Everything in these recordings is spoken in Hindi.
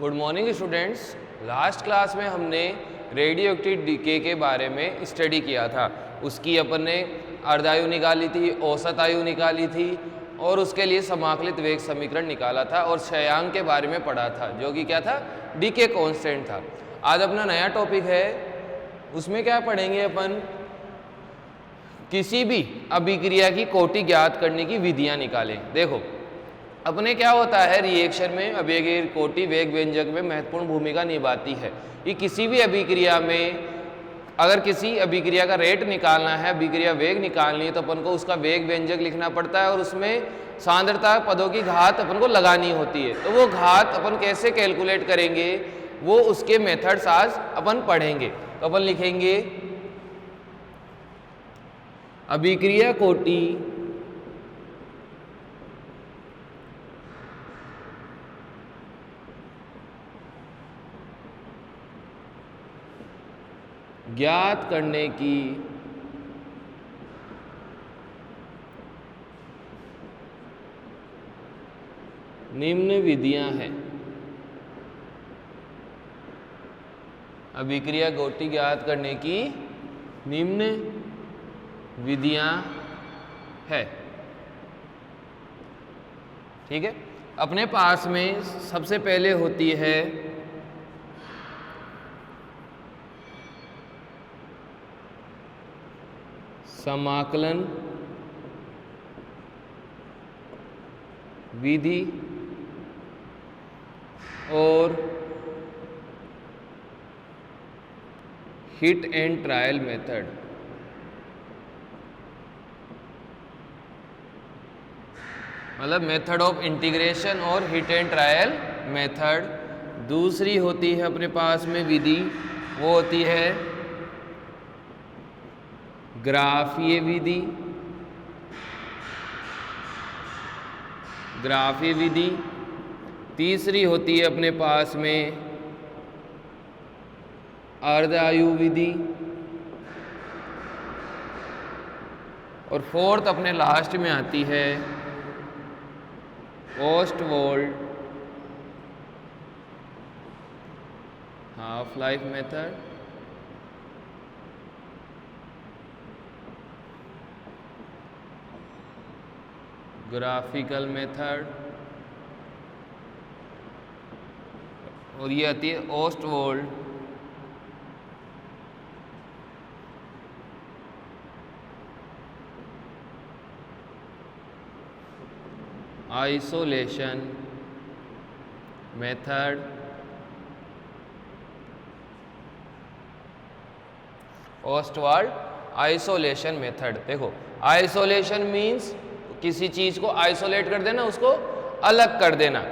Good morning students. Last class में हमने रेडियो एक्टिव डीके के बारे में स्टडी किया था। उसकी अपन ने अर्धायु निकाली थी, औसत आयु निकाली थी और उसके लिए समाकलित वेग समीकरण निकाला था और क्षयांक के बारे में पढ़ा था, जो कि क्या था, डीके कांस्टेंट था। आज अपना नया टॉपिक है, उसमें क्या पढ़ेंगे अपन, किसी भी अभिक्रिया की कोटि ज्ञात करने की विधियां निकालें। देखो अपने क्या होता है, रिएक्शन में अभिक्रिया कोटि वेग व्यंजक में महत्वपूर्ण भूमिका निभाती है। कि किसी भी अभिक्रिया में अगर किसी अभिक्रिया का रेट निकालना है, अभिक्रिया वेग निकालनी है, तो अपन को उसका वेग व्यंजक लिखना पड़ता है और उसमें सांद्रता पदों की घात अपन को लगानी होती है। तो वो घात अपन कैसे कैलकुलेट करेंगे, वो उसके मेथड्स आज अपन पढ़ेंगे। तो अपन लिखेंगे अभिक्रिया कोटि ज्ञात करने की निम्न विधियां हैं। अभिक्रिया कोटि ज्ञात करने की निम्न विधियां है। ठीक है, अपने पास में सबसे पहले होती है समाकलन विधि और हिट एंड ट्रायल मेथड। मतलब मेथड ऑफ इंटीग्रेशन और हिट एंड ट्रायल मेथड। दूसरी होती है अपने पास में विधि, वो होती है ग्राफीय विधि। ग्राफीय विधि। तीसरी होती है अपने पास में अर्धायु विधि और फोर्थ अपने लास्ट में आती है Ostwald half life method. Graphical method और ये आती है Ostwald isolation method. Ostwald isolation method. देखो आइसोलेशन मीन्स किसी चीज को आइसोलेट कर देना, उसको अलग कर देना।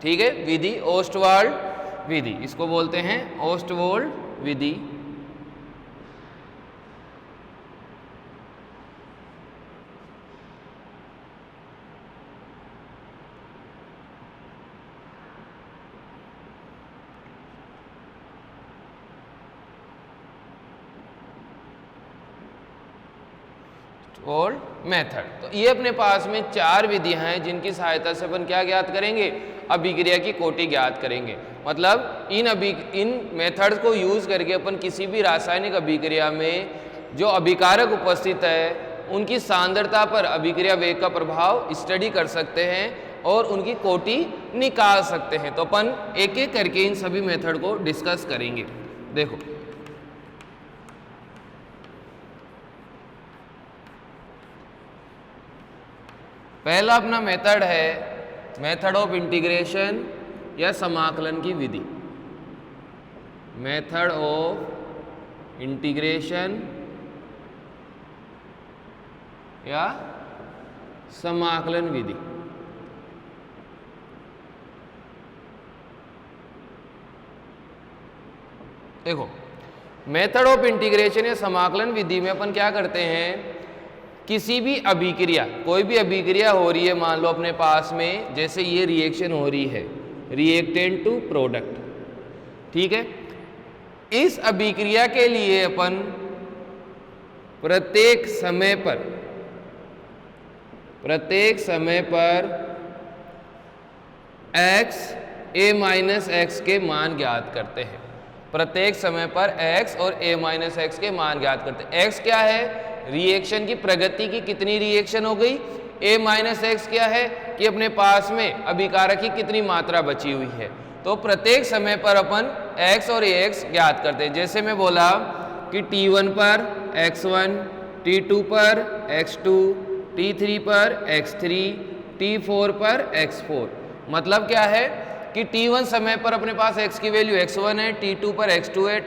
ठीक है, विधि ओस्टवॉल्ड विधि, इसको बोलते हैं ओस्टवॉल्ड विधि। और मेथड। तो ये अपने पास में चार विधियां हैं जिनकी सहायता से अपन क्या ज्ञात करेंगे, अभिक्रिया की कोटि ज्ञात करेंगे। मतलब इन मेथड्स को यूज करके अपन किसी भी रासायनिक अभिक्रिया में जो अभिकारक उपस्थित है उनकी सांद्रता पर अभिक्रिया वेग का प्रभाव स्टडी कर सकते हैं और उनकी कोटि निकाल सकते हैं। तो अपन एक एक करके इन सभी मेथड को डिस्कस करेंगे। देखो पहला अपना मेथड है मेथड ऑफ इंटीग्रेशन या समाकलन की विधि। मेथड ऑफ इंटीग्रेशन या समाकलन विधि। देखो मेथड ऑफ इंटीग्रेशन या समाकलन विधि में अपन क्या करते हैं, किसी भी अभिक्रिया, कोई भी अभिक्रिया हो रही है, मान लो अपने पास में जैसे ये रिएक्शन हो रही है, रिएक्टेंट टू प्रोडक्ट। ठीक है, इस अभिक्रिया के लिए अपन प्रत्येक समय पर x a माइनस एक्स के मान ज्ञात करते हैं। प्रत्येक समय पर x और a माइनस एक्स के मान ज्ञात करते हैं। x क्या है? रिएक्शन की प्रगति की कितनी रिएक्शन हो गई। a माइनस एक्स क्या है कि अपने पास में अभिकारक की कितनी मात्रा बची हुई है। तो प्रत्येक समय पर अपन x और ax ज्ञात करते हैं। जैसे मैं बोला कि t1 पर x1, t2 पर x2, t3 पर x3, t4 पर x4। मतलब क्या है कि t1 समय पर अपने पास x की वैल्यू x1 है, t2 पर x2 है,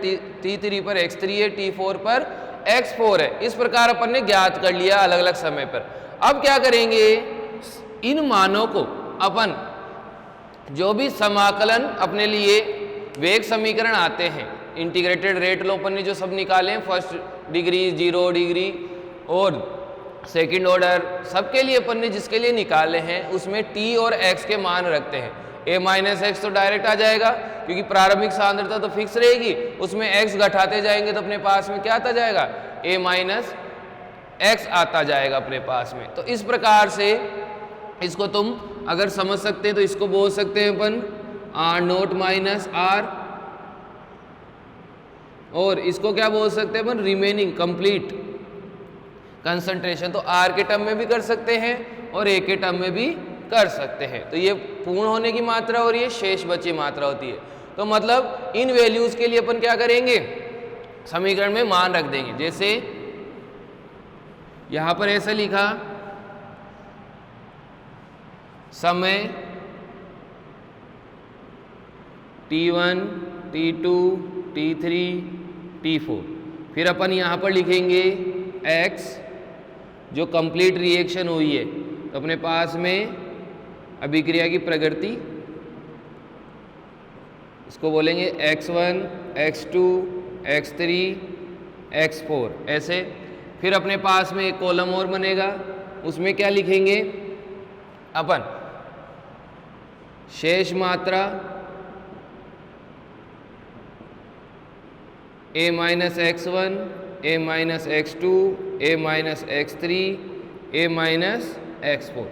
t3 पर x3 है, t4 पर x4 है। इस प्रकार अपन ने ज्ञात कर लिया अलग अलग समय पर। अब क्या करेंगे, इन मानों को अपन जो भी समाकलन अपने लिए वेग समीकरण आते हैं, इंटीग्रेटेड रेट लॉ अपन ने जो सब निकाले हैं, फर्स्ट डिग्री, 0 डिग्री और सेकंड ऑर्डर, सबके लिए अपन ने जिसके लिए निकाले हैं उसमें t और x के मान रखते हैं। a माइनस एक्स तो डायरेक्ट आ जाएगा क्योंकि प्रारंभिक सांद्रता तो फिक्स रहेगी, उसमें x घटाते जाएंगे तो अपने पास में क्या आता जाएगा, a माइनस एक्स आता जाएगा अपने पास में। तो इस प्रकार से इसको तुम अगर समझ सकते हैं तो इसको बोल सकते हैं अपन r नोट माइनस r, और इसको क्या बोल सकते हैं अपन, रिमेनिंग कंप्लीट कंसंट्रेशन। तो r के टर्म में भी कर सकते हैं और a के टर्म में भी कर सकते हैं। तो ये पूर्ण होने की मात्रा और ये शेष बची मात्रा होती है। तो मतलब इन वैल्यूज के लिए अपन क्या करेंगे, समीकरण में मान रख देंगे। जैसे यहां पर ऐसा लिखा, समय t1, t2, t3, t4, फिर अपन यहां पर लिखेंगे x जो कंप्लीट रिएक्शन हुई है। तो अपने पास में अभिक्रिया की प्रगति, इसको बोलेंगे x1, x2, x3, x4 ऐसे। फिर अपने पास में एक कॉलम और बनेगा, उसमें क्या लिखेंगे अपन, शेष मात्रा a minus x1, a minus x2, a minus x3, a minus x4।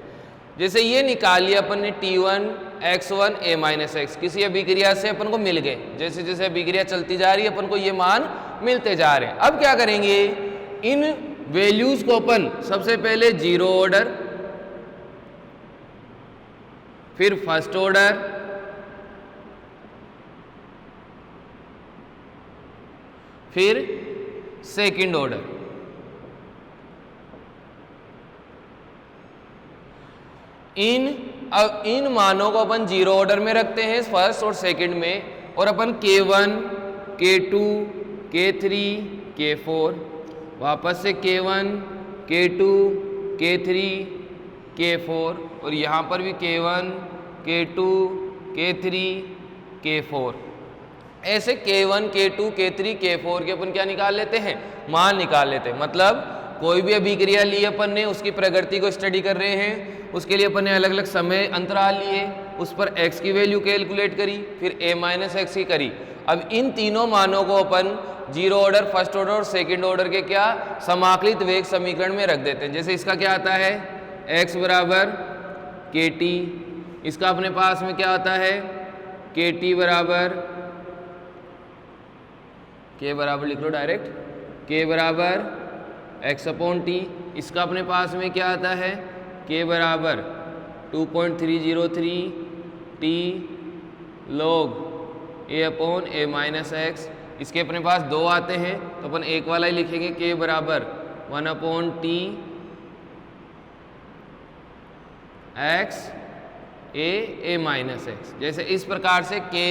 जैसे ये निकाल लिया अपन ने t1, x1, a minus x, किसी अभिक्रिया से अपन को मिल गए। जैसे जैसे अभिक्रिया चलती जा रही है अपन को ये मान मिलते जा रहे हैं। अब क्या करेंगे, इन वैल्यूज को अपन सबसे पहले 0 ऑर्डर, फिर फर्स्ट ऑर्डर, फिर सेकंड ऑर्डर, इन मानों को अपन 0 ऑर्डर में रखते हैं फर्स्ट और सेकंड में, और अपन k1, k2, k3, k4, वापस से k1, k2, k3, k4, और यहाँ पर भी k1, k2, k3, k4, ऐसे k1, k2, k3, k4 के अपन क्या निकाल लेते हैं, मान निकाल लेते हैं। मतलब कोई भी अभिक्रिया ली अपन ने, उसकी प्रगति को स्टडी कर रहे हैं, उसके लिए अपन ने अलग अलग समय अंतराल लिए, उस पर x की वैल्यू कैलकुलेट करी, फिर a माइनस एक्स की करी। अब इन तीनों मानों को अपन 0 ऑर्डर, फर्स्ट ऑर्डर और सेकंड ऑर्डर के क्या समाकलित वेग समीकरण में रख देते हैं। जैसे इसका क्या आता है, x बराबर kt, इसका अपने पास में क्या आता है, kt बराबर, k बराबर लिख लो डायरेक्ट, k बराबर x अपॉन t, इसका अपने पास में क्या आता है, k बराबर 2.303 t log a upon a minus x. इसके अपने पास 2 आते हैं तो अपन एक वाला ही लिखेंगे, k बराबर 1 upon t x a minus x. जैसे इस प्रकार से k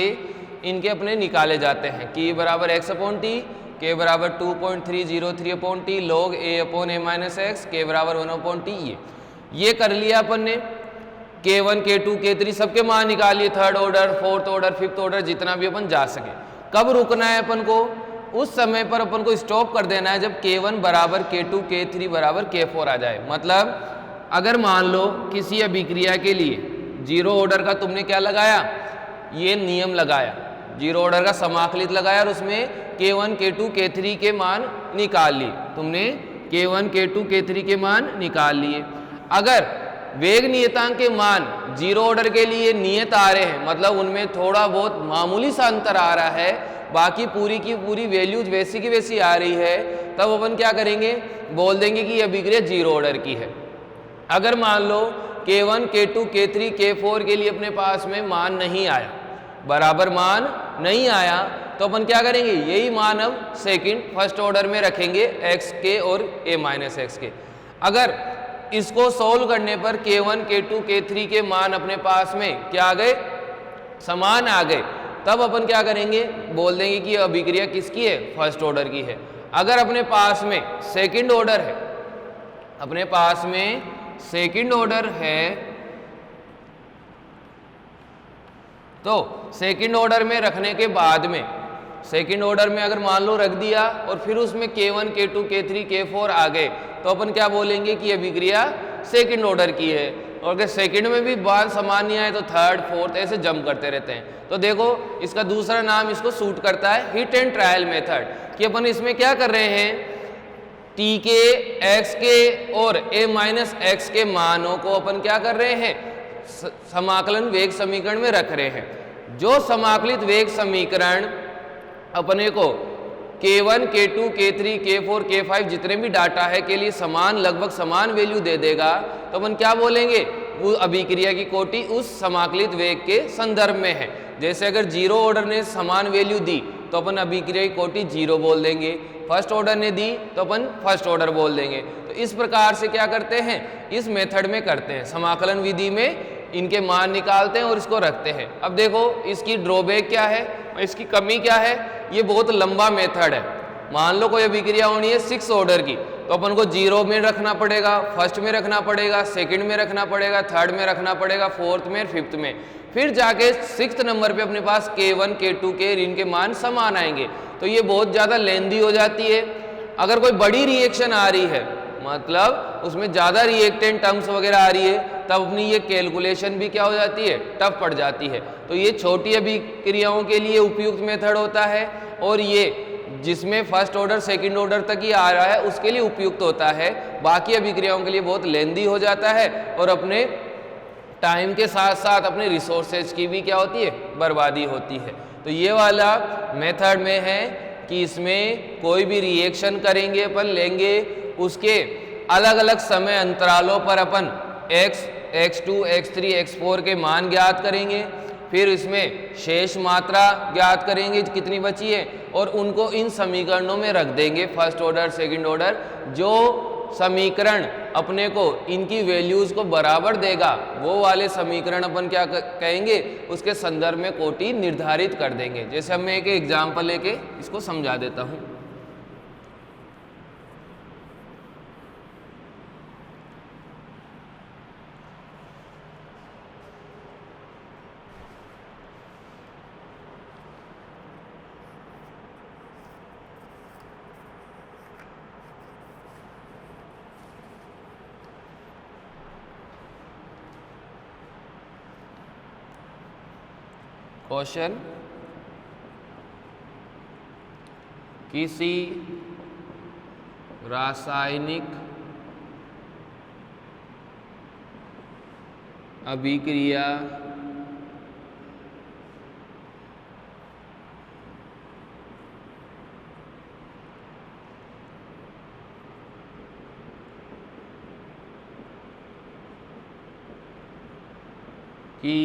इनके अपने निकाले जाते हैं, k बराबर x अपॉन t, k बराबर 2.303 upon T log a upon a minus x, k बराबर 1 अपॉन टी। ये कर लिया अपन ने, k1, k2, k3 सबके मान निकाल लिए, third order, fourth order, fifth order, जितना भी अपन जा सके। कब रुकना है अपन को, उस समय पर अपन को स्टॉप कर देना है जब k1 बराबर k2, k3 बराबर k4 आ जाए। मतलब अगर मान लो किसी अभिक्रिया के लिए 0 ऑर्डर का तुमने क्या लगाया, ये नियम लगाया, 0 ऑर्डर का समाकलित लगाया और उसमें k1, k2, k3 के मान निकाल लिए। तुमने k1, k2, k3 के मान निकाल लिए। अगर वेग नियतांक के मान जीरो ऑर्डर के लिए नियत आ रहे हैं, मतलब उनमें थोड़ा बहुत मामूली सा अंतर आ रहा है, बाकी पूरी की पूरी वैल्यूज वैसी की वैसी आ रही है, तब अपन क्या करेंगे, बोल देंगे कि यह अभिक्रिया जीरो ऑर्डर की है। अगर मान लो K1, K2, K3, K4 के लिए अपने पास में मान नहीं आया, बराबर मान नहीं आया, तो अपन क्या करेंगे, यही मान हम सेकंड फर्स्ट ऑर्डर में रखेंगे xk और a माइनस एक्स के। अगर इसको सोल्व करने पर K1, K2, K3 के मान अपने पास में क्या आ गए, समान आ गए, तब अपन क्या करेंगे, बोल देंगे कि अभिक्रिया किसकी है, फर्स्ट ऑर्डर की है। अगर अपने पास में सेकंड ऑर्डर है, अपने पास में सेकंड ऑर्डर है, तो सेकंड ऑर्डर में रखने के बाद में, सेकंड ऑर्डर में अगर मान लो रख दिया और फिर उसमें K1, K2, K3, K4 आ गए, तो अपन क्या बोलेंगे कि अभिक्रिया सेकंड ऑर्डर की है। और अगर सेकंड में भी मान समान नहीं आए तो थर्ड, फोर्थ, ऐसे जंप करते रहते हैं। तो देखो इसका दूसरा नाम इसको सूट करता है हिट एंड ट्रायल मेथड, कि अपन इसमें क्या कर रहे हैं, टी के, एक्स के और a माइनस एक्स के मानों को अपन क्या कर रहे हैं, समाकलन वेग समीकरण में रख रहे हैं। जो समाकलित वेग समीकरण अपने को K1, K2, K3, K4, K5 जितने भी डाटा है के लिए समान, लगभग समान वैल्यू दे देगा, तो अपन क्या बोलेंगे, वो अभिक्रिया की कोटि उस समाकलित वेग के संदर्भ में है। जैसे अगर जीरो ऑर्डर ने समान वैल्यू दी तो अपन अभिक्रिया की कोटि जीरो बोल देंगे, फर्स्ट ऑर्डर ने दी तो अपन फर्स्ट ऑर्डर बोल देंगे। तो इस प्रकार से क्या करते हैं, इस मेथड में करते हैं, समाकलन विधि में इनके मान निकालते हैं और इसको रखते हैं। अब देखो इसकी ड्रॉबैक क्या है, इसकी कमी क्या है, ये बहुत लंबा मेथड है। मान लो कोई अभिक्रिया होनी है 6 ऑर्डर की, तो अपन को जीरो में रखना पड़ेगा, फर्स्ट में रखना पड़ेगा, सेकंड में रखना पड़ेगा, थर्ड में रखना पड़ेगा, फोर्थ में, फिफ्थ में, फिर जाके 6th नंबर पे अपने पास K1, K2 के इनके मान समान आएंगे। तो ये बहुत ज़्यादा लेंदी हो जाती है। अगर कोई बड़ी रिएक्शन आ रही है, मतलब उसमें ज़्यादा रिएक्टेंट टर्म्स वगैरह आ रही है, तब अपनी ये कैलकुलेशन भी क्या हो जाती है, टफ पड़ जाती है। तो ये छोटी अभिक्रियाओं के लिए उपयुक्त मेथड होता है, और ये जिसमें फर्स्ट ऑर्डर सेकंड ऑर्डर तक ही आ रहा है उसके लिए उपयुक्त होता है। बाकी अभिक्रियाओं के लिए बहुत लेंदी हो जाता है और अपने टाइम के साथ साथ अपने रिसोर्सेज की भी क्या होती है, बर्बादी होती है। तो ये वाला मेथड में है कि इसमें कोई भी रिएक्शन करेंगे अपन, लेंगे उसके अलग अलग समय अंतरालों पर अपन x, x2, x3, x4 के मान ज्ञात करेंगे, फिर इसमें शेष मात्रा ज्ञात करेंगे कितनी बची है, और उनको इन समीकरणों में रख देंगे, फर्स्ट ऑर्डर, सेकंड ऑर्डर। जो समीकरण अपने को इनकी वैल्यूज को बराबर देगा वो वाले समीकरण अपन क्या कहेंगे, उसके संदर्भ में कोटि निर्धारित कर देंगे। जैसे हम एक एग्जाम्पल लेके इसको समझा देता हूँ। क्वेश्चन, किसी रासायनिक अभिक्रिया की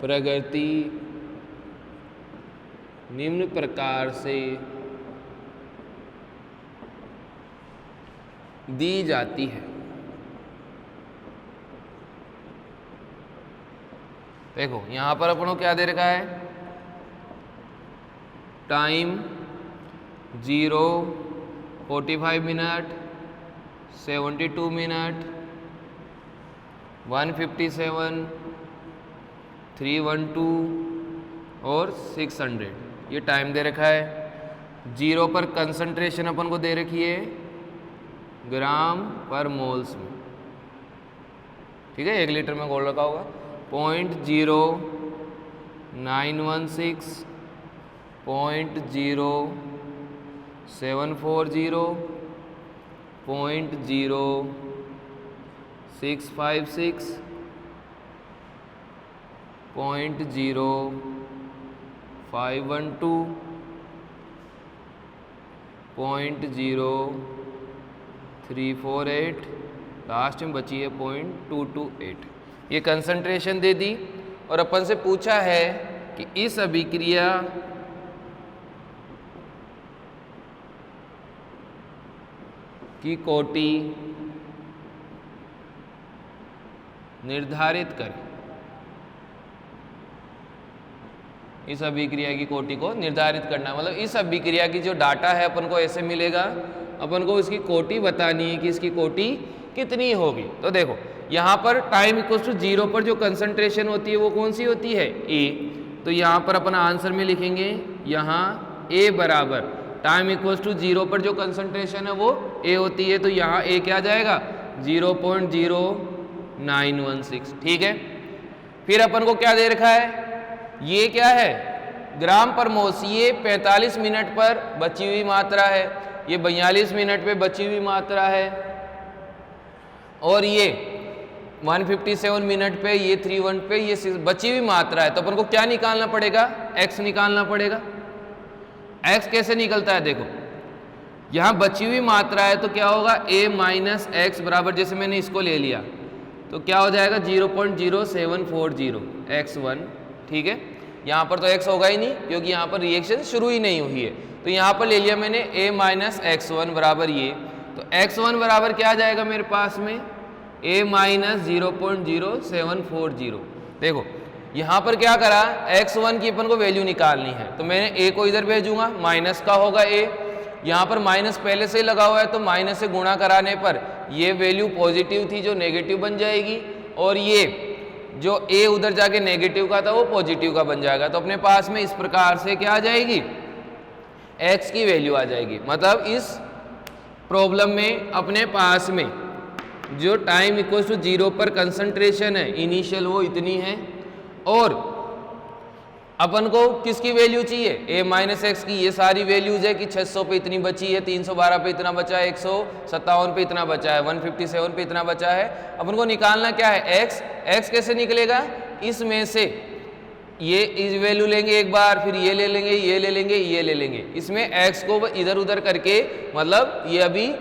प्रगति निम्न प्रकार से दी जाती है। देखो यहां पर अपन को क्या दे रखा है, टाइम 0, 45 मिनट, 72 मिनट, 157, 312 और 600, ये टाइम दे रखा है। 0 पर कंसंट्रेशन अपन को दे रखी है ग्राम पर मोल्स में, ठीक है, 1 लीटर में घोल रखा होगा। 0.0916, 0.0740, 0.0656, 0.0512, 0.0348, लास्ट में बची है 0.228। ये कंसंट्रेशन दे दी और अपन से पूछा है कि इस अभिक्रिया की कोटि निर्धारित करें। इस अभिक्रिया की कोटि को निर्धारित करना, मतलब इस अभिक्रिया की जो डाटा है अपन को ऐसे मिलेगा, अपन को इसकी कोटि बतानी है कि इसकी कोटि कितनी होगी। तो देखो यहाँ पर टाइम इक्वल टू 0 पर जो कंसंट्रेशन होती है वो कौन सी होती है, ए। तो यहाँ पर अपन आंसर में लिखेंगे यहाँ ए बराबर टाइम इक्वल टू 0 पर जो कंसंट्रेशन है वो ए होती है, तो यहाँ ए क्या आ जाएगा 0.0916। ठीक है, फिर अपन को क्या दे रखा है, ये क्या है ग्राम पर मोल्स, ये 45 मिनट पर बची हुई मात्रा है, ये 42 मिनट पे बची हुई मात्रा है, और ये 157 मिनट पे, ये 31 पे ये बची हुई मात्रा है। तो अपन को क्या निकालना पड़ेगा, x निकालना पड़ेगा। x कैसे निकलता है, देखो यहाँ बची हुई मात्रा है तो क्या होगा a माइनस एक्स बराबर, जैसे मैंने इसको ले लिया तो क्या हो जाएगा 0.0740 x1। ठीक है, यहाँ पर तो x होगा ही नहीं क्योंकि यहाँ पर रिएक्शन शुरू ही नहीं हुई है, तो यहाँ पर ले लिया मैंने a माइनस x1 बराबर ये, तो x1 बराबर क्या आ जाएगा मेरे पास में a माइनस 0.0740। देखो यहाँ पर क्या करा, x1 की अपन को वैल्यू निकालनी है, तो मैंने a को इधर भेजूंगा, माइनस का होगा a, यहाँ पर माइनस पहले से ही लगा हुआ है तो माइनस से गुणा कराने पर ये वैल्यू पॉजिटिव थी जो नेगेटिव बन जाएगी, और ये जो a उधर जाके नेगेटिव का था वो पॉजिटिव का बन जाएगा। तो अपने पास में इस प्रकार से क्या आ जाएगी, x की वैल्यू आ जाएगी। मतलब इस प्रॉब्लम में अपने पास में जो टाइम इक्वल टू 0 पर कंसंट्रेशन है इनिशियल वो इतनी है, और अपन को किसकी वैल्यू चाहिए, a माइनस एक्स की। ये सारी वैल्यूज है कि 600 पे इतनी बची है, 312 पे इतना बचा है, 157 पे इतना बचा है, 157 पे इतना बचा है। अपन को निकालना क्या है x। x कैसे निकलेगा, इसमें से ये इस वैल्यू लेंगे एक बार, फिर ये ले लेंगे, ये ले लेंगे, ये ले लेंगे, इसमें x को इधर उधर करके, मतलब ये अभी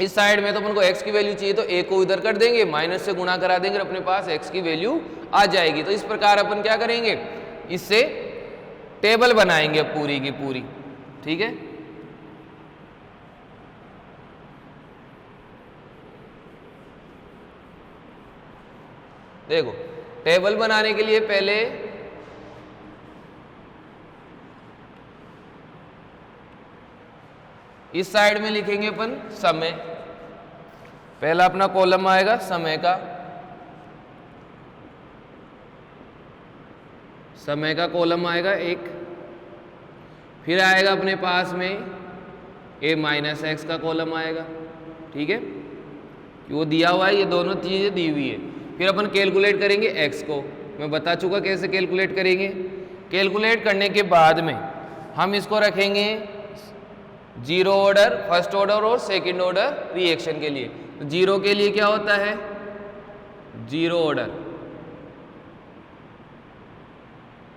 इस साइड में तो अपन को x की वैल्यू चाहिए तो a को इधर कर देंगे, माइनस से गुणा करा देंगे, अपने पास x की वैल्यू आ जाएगी। तो इस प्रकार अपन क्या करेंगे, इससे टेबल बनाएंगे पूरी की पूरी। ठीक है, देखो टेबल बनाने के लिए पहले इस साइड में लिखेंगे अपन समय, पहला अपना कॉलम आएगा समय का, समय का कॉलम आएगा एक, फिर आएगा अपने पास में a माइनस एक्स का कॉलम आएगा। ठीक है, वो दिया हुआ है, ये दोनों चीज़ें दी हुई है। फिर अपन कैलकुलेट करेंगे x को, मैं बता चुका कैसे कैलकुलेट करेंगे। कैलकुलेट करने के बाद में हम इसको रखेंगे जीरो ऑर्डर, फर्स्ट ऑर्डर और सेकंड ऑर्डर रिएक्शन के लिए। तो जीरो के लिए क्या होता है, जीरो ऑर्डर।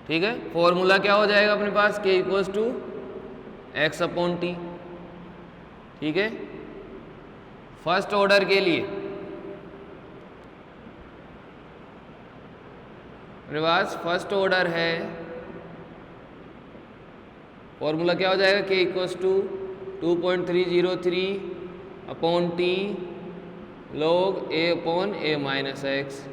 ठीक है, फॉर्मूला क्या हो जाएगा अपने पास, k equals to x upon t. ठीक है, फर्स्ट ऑर्डर के लिए अपने पास फर्स्ट ऑर्डर है, फॉर्मूला क्या हो जाएगा, k equals to 2.303 upon t log a upon a minus x.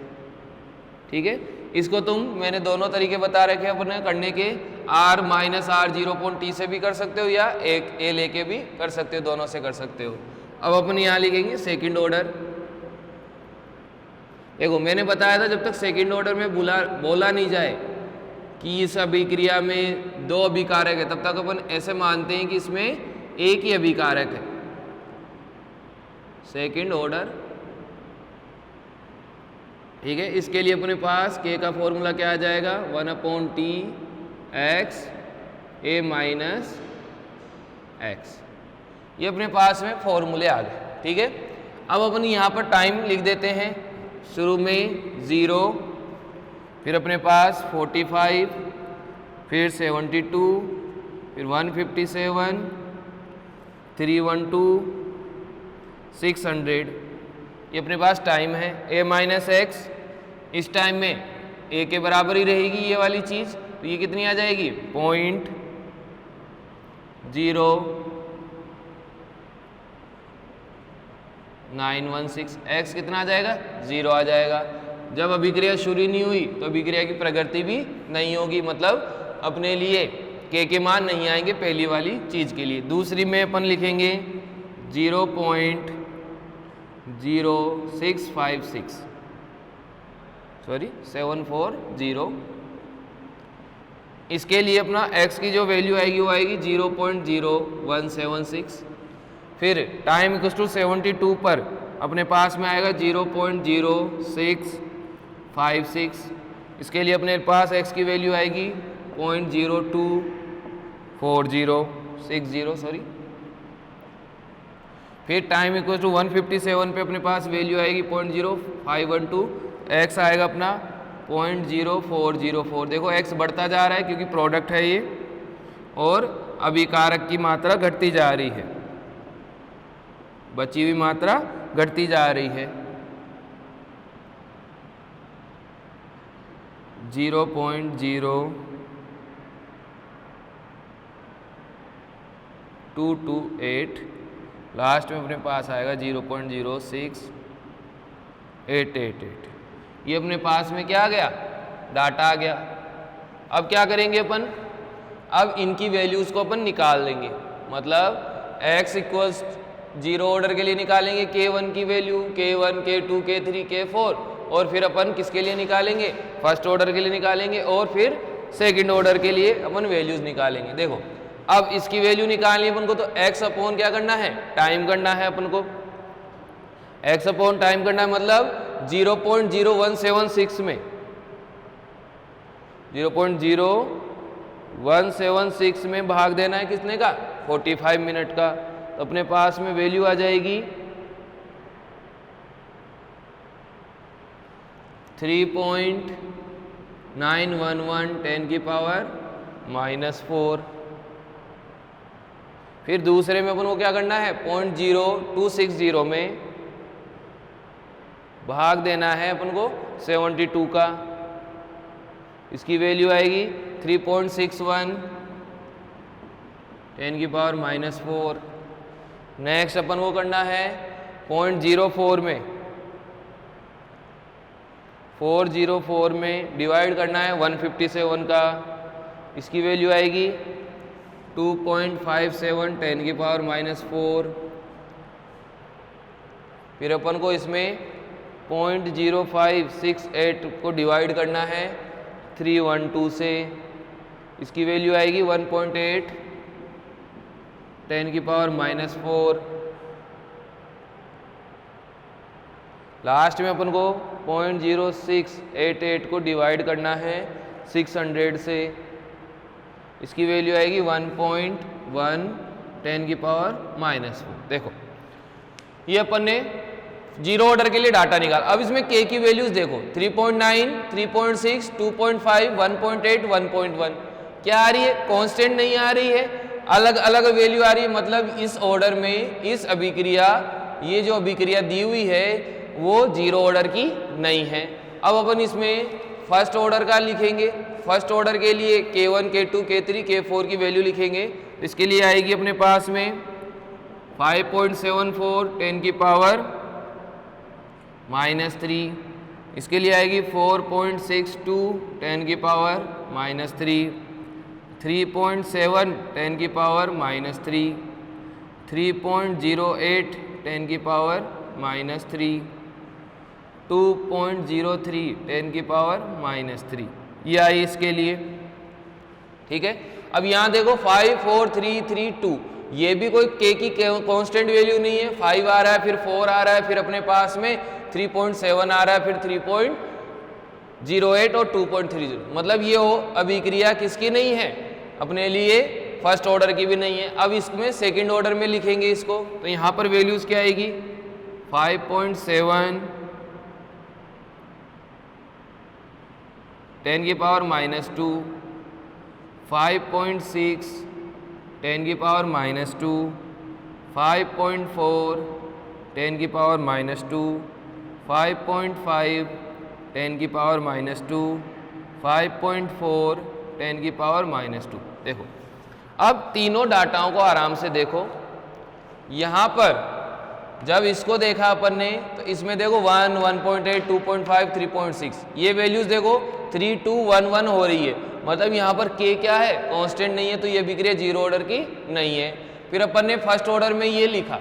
ठीक है, इसको मैंने दोनों तरीके बता रखे हैं अपने करने के, r माइनस आर 0.t से भी कर सकते हो या एक a लेके भी कर सकते हो, दोनों से कर सकते हो। अब अपन यहाँ लिखेंगे सेकंड ऑर्डर। देखो मैंने बताया था जब तक सेकंड ऑर्डर में बोला नहीं जाए कि इस अभिक्रिया में दो अभिकारक है, तब तक अपन ऐसे मानते हैं कि इसमें एक ही अभिकारक है। सेकंड ऑर्डर, ठीक है, इसके लिए अपने पास k का फॉर्मूला क्या आ जाएगा, 1/t x a minus x. ये अपने पास में फॉर्मूले आ गए। ठीक है, अब अपन यहाँ पर टाइम लिख देते हैं, शुरू में 0, फिर अपने पास 45, फिर 72, फिर 157, 312, 600। ये अपने पास टाइम है a माइनस एक्स। इस टाइम में a के बराबर ही रहेगी ये वाली चीज़, तो ये कितनी आ जाएगी 0.0916। x कितना आ जाएगा 0 आ जाएगा। जब अभिक्रिया शुरू नहीं हुई तो अभिक्रिया की प्रगति भी नहीं होगी, मतलब अपने लिए k के मान नहीं आएंगे पहली वाली चीज़ के लिए। दूसरी में अपन लिखेंगे 0.0656 740। इसके लिए अपना x की जो वैल्यू आएगी वो आएगी 0.0176। फिर टाइम इक्वल टू 72 पर अपने पास में आएगा 0.0656। इसके लिए अपने पास x की वैल्यू आएगी 0.024060। फिर टाइम इक्वल टू 157 पे अपने पास वैल्यू आएगी 0.0512। x आएगा अपना 0.0404। देखो x बढ़ता जा रहा है क्योंकि प्रोडक्ट है ये, और अभिकारक की मात्रा घटती जा रही है, बची हुई मात्रा घटती जा रही है। 0.0228, लास्ट में अपने पास आएगा 0.06888। ये अपने पास में क्या आ गया, डाटा आ गया। अब क्या करेंगे अपन, अब इनकी वैल्यूज़ को अपन निकाल लेंगे, मतलब x इक्वल्स 0 ऑर्डर के लिए निकालेंगे k1 की value, k1, k2, k3, k4, और फिर अपन किसके लिए निकालेंगे, फर्स्ट ऑर्डर के लिए निकालेंगे, और फिर सेकंड ऑर्डर के लिए अपन वैल्यूज़ निकालेंगे। देखो अब इसकी वैल्यू निकालनी है अपन को, तो x अपॉन क्या करना है, टाइम करना है अपन को। x अपॉन टाइम करना है, मतलब 0.0176 में 0.0176 में भाग देना है किसने का, 45 मिनट का। तो अपने पास में वैल्यू आ जाएगी 3.911 10 की पावर -4। फिर दूसरे में अपन को क्या करना है, 0.0260 में भाग देना है अपन को 72 का। इसकी वैल्यू आएगी 3.61 10 की पावर -4। नेक्स्ट अपन को करना है 0.04 में 404 में डिवाइड करना है 157 का। इसकी वैल्यू आएगी 2.57 10 की पावर -4। फिर अपन को इसमें 0.0568 को डिवाइड करना है 312 से। इसकी वैल्यू आएगी 1.8 10 की पावर -4। लास्ट में अपन को 0.0688 को डिवाइड करना है 600 से। इसकी वैल्यू आएगी 1.1 10 की पावर -4। देखो ये अपन ने 0 ऑर्डर के लिए डाटा निकाल। अब इसमें k की वैल्यूज देखो 3.9, 3.6, 2.5, 1.8, 1.1 क्या आ रही है, कांस्टेंट नहीं आ रही है, अलग अलग वैल्यू आ रही है। मतलब इस ऑर्डर में इस अभिक्रिया, ये जो अभिक्रिया दी हुई है वो 0 ऑर्डर की नहीं है। अब अपन इसमें फर्स्ट ऑर्डर का लिखेंगे। फर्स्ट ऑर्डर के लिए k1, k2, k3, k4 की वैल्यू लिखेंगे। इसके लिए आएगी अपने पास में 5.74 10 की पावर -3। इसके लिए आएगी 4.62 10 की पावर -3, 3.7 10 की पावर -3, 3.08 10 की पावर -3, 2.03 10 की पावर -3। ये आई इसके लिए, ठीक है। अब यहाँ देखो 5, 4, 3, 3, 2, ये भी कोई k की कांस्टेंट वैल्यू नहीं है। 5 आ रहा है, फिर 4 आ रहा है, फिर अपने पास में 3.7 आ रहा है, फिर 3.08 और 2.30। मतलब ये हो अभिक्रिया किसकी नहीं है, अपने लिए फर्स्ट ऑर्डर की भी नहीं है। अब इसमें सेकंड ऑर्डर में लिखेंगे इसको, तो यहाँ पर वैल्यूज क्या आएगी 5.7 10 की पावर -2, 5.6 10 की पावर -2, 5.4 10 की पावर -2, 5.5 10 की पावर -2, 5.4 10 की पावर -2। देखो अब तीनों डाटाओं को आराम से देखो। यहाँ पर जब इसको देखा अपन ने तो इसमें देखो 1, 1.8, 2.5, 3.6 ये वैल्यूज देखो 3, 2, 1, 1 हो रही है। मतलब यहाँ पर k क्या है, कांस्टेंट नहीं है, तो ये अभिक्रिया जीरो ऑर्डर की नहीं है। फिर अपन ने फर्स्ट ऑर्डर में ये लिखा,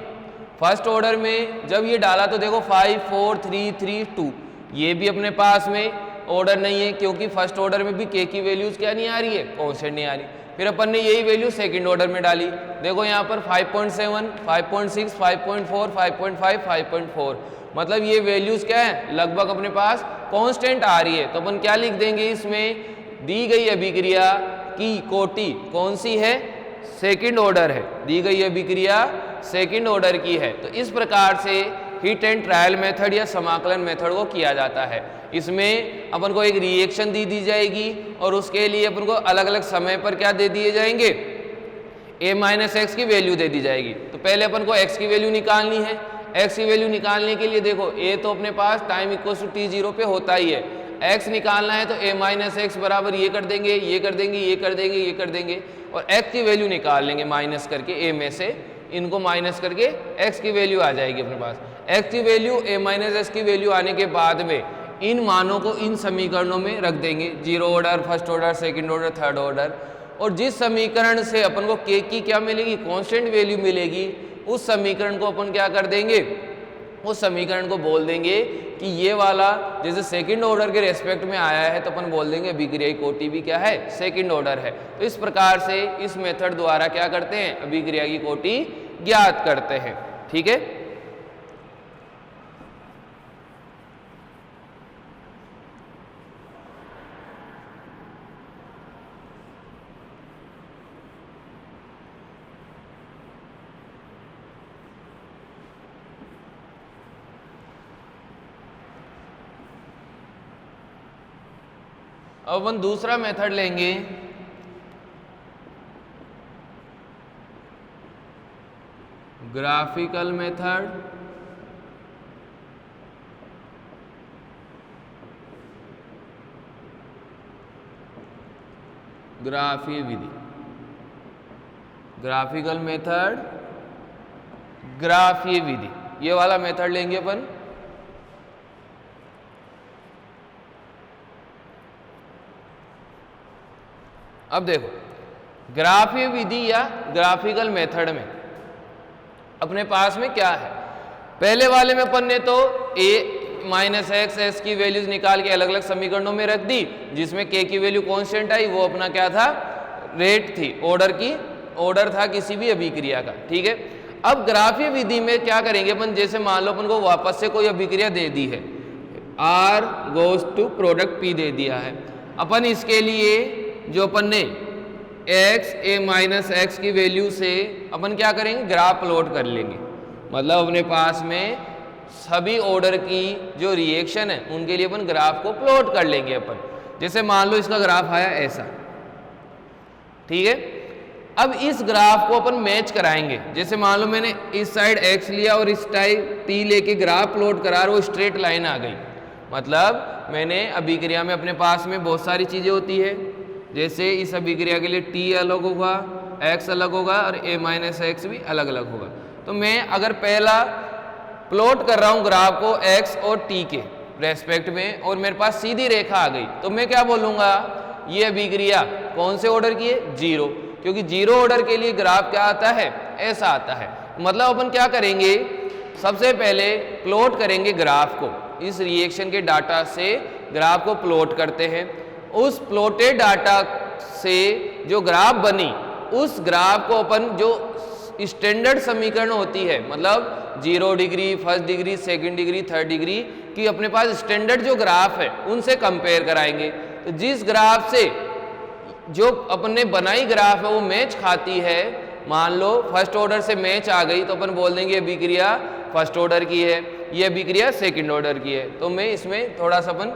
फर्स्ट ऑर्डर में जब ये डाला तो देखो 5, 4, 3, 3, 2 ये भी अपने पास में ऑर्डर नहीं है, क्योंकि फर्स्ट ऑर्डर में भी k की वैल्यूज क्या नहीं आ रही है, कांस्टेंट नहीं आ रही। फिर अपन ने यही वैल्यू सेकंड ऑर्डर में डाली, देखो यहाँ पर 5.7, 5.6, 5.4, 5.5, 5.4 मतलब ये वैल्यूज क्या है, लगभग अपने पास कांस्टेंट आ रही है। तो अपन क्या लिख देंगे, इसमें दी गई अभिक्रिया की कोटि कौन सी है, सेकंड ऑर्डर है, दी गई अभिक्रिया सेकंड ऑर्डर की है। तो इस प्रकार से हिट एंड ट्रायल मेथड या समाकलन मेथड को किया जाता है। इसमें अपन को एक रिएक्शन दी जाएगी और उसके लिए अपन को अलग अलग समय पर क्या दे दिए जाएंगे, a-x की वैल्यू दे दी जाएगी। तो पहले अपन को x की वैल्यू निकालनी है। x की वैल्यू निकालने के लिए देखो a तो अपने पास टाइम इक्वल टू t0 पे होता ही है, x निकालना है तो a-x बराबर ये कर देंगे, ये कर देंगे, ये कर देंगे, ये कर देंगे और x की वैल्यू निकाल लेंगे माइनस करके, a में से इनको माइनस करके x की वैल्यू आ जाएगी अपने पास। x की वैल्यू a-x की वैल्यू आने के बाद में इन मानों को इन समीकरणों में रख देंगे, zero order, first order, second order, third order. और जिस समीकरण से अपन को k की क्या मिलेगी, कांस्टेंट वैल्यू मिलेगी, उस समीकरण को अपन क्या कर देंगे, उस समीकरण को बोल देंगे कि ये वाला जैसे सेकंड ऑर्डर के रेस्पेक्ट में आया है तो अपन बोल देंगे अभिक्रिया की कोटि भी क्या है, सेकंड ऑर्डर है। तो इस प्रकार से इस मेथड द्वारा क्या करते हैं, अभिक्रिया की कोटि ज्ञात करते हैं। ठीक है, अब अपन दूसरा मेथड लेंगे, ग्राफिकल मेथड, ग्राफीय विधि, ग्राफिकल मेथड, ग्राफीय विधि, ये वाला मेथड लेंगे अपन। अब देखो ग्राफीय विधि या ग्राफिकल मेथड में अपने पास में क्या है, पहले वाले में अपन ने तो a-x की वैल्यूज निकाल के अलग अलग समीकरणों में रख दी, जिसमें k की वैल्यू कांस्टेंट आई, वो अपना क्या था, रेट थी, ऑर्डर था किसी भी अभिक्रिया का। ठीक है, अब ग्राफीय विधि में क्या करेंगे अपन, जैसे मान लो अपन को वापस से कोई अभिक्रिया दे दी है, R goes to product P दे दिया है, अपन इसके लिए जो अपन ने a-x की वैल्यू से अपन क्या करेंगे, ग्राफ प्लॉट कर लेंगे। मतलब अपने पास में सभी ऑर्डर की जो रिएक्शन है उनके लिए अपन ग्राफ को प्लॉट कर लेंगे अपन। जैसे मान लो इसका ग्राफ आया ऐसा, ठीक है, अब इस ग्राफ को अपन मैच कराएंगे। जैसे मान लो मैंने इस साइड x लिया और इस टाइप t लेके ग्राफ प्लॉट करा, वो स्ट्रेट लाइन आ गई। मतलब मैंने अभिक्रिया में अपने पास में बहुत सारी चीजें होती है, जैसे इस अभिक्रिया के लिए t अलग होगा, x अलग होगा और a-x भी अलग अलग होगा। तो मैं अगर पहला प्लॉट कर रहा हूं ग्राफ को x और t के रेस्पेक्ट में और मेरे पास सीधी रेखा आ गई, तो मैं क्या बोलूंगा, ये अभिक्रिया कौन से ऑर्डर की है, जीरो, क्योंकि जीरो ऑर्डर के लिए ग्राफ क्या आता है, ऐसा आता है। मतलब अपन क्या करेंगे, सबसे पहले प्लॉट करेंगे ग्राफ को, इस रिएक्शन के डाटा से ग्राफ को प्लॉट करते हैं। उस प्लॉटेड डाटा से जो ग्राफ बनी, उस ग्राफ को अपन जो स्टैंडर्ड समीकरण होती है, मतलब 0 degree, first degree, second degree, third degree की अपने पास स्टैंडर्ड जो ग्राफ है उनसे कंपेयर कराएंगे। तो जिस ग्राफ से जो अपन ने बनाई ग्राफ है वो मैच खाती है, मान लो फर्स्ट ऑर्डर से मैच आ गई, तो अपन बोल देंगे अभिक्रिया फर्स्ट ऑर्डर की है, ये अभिक्रिया सेकंड ऑर्डर की है। तो मैं इसमें थोड़ा सा अपन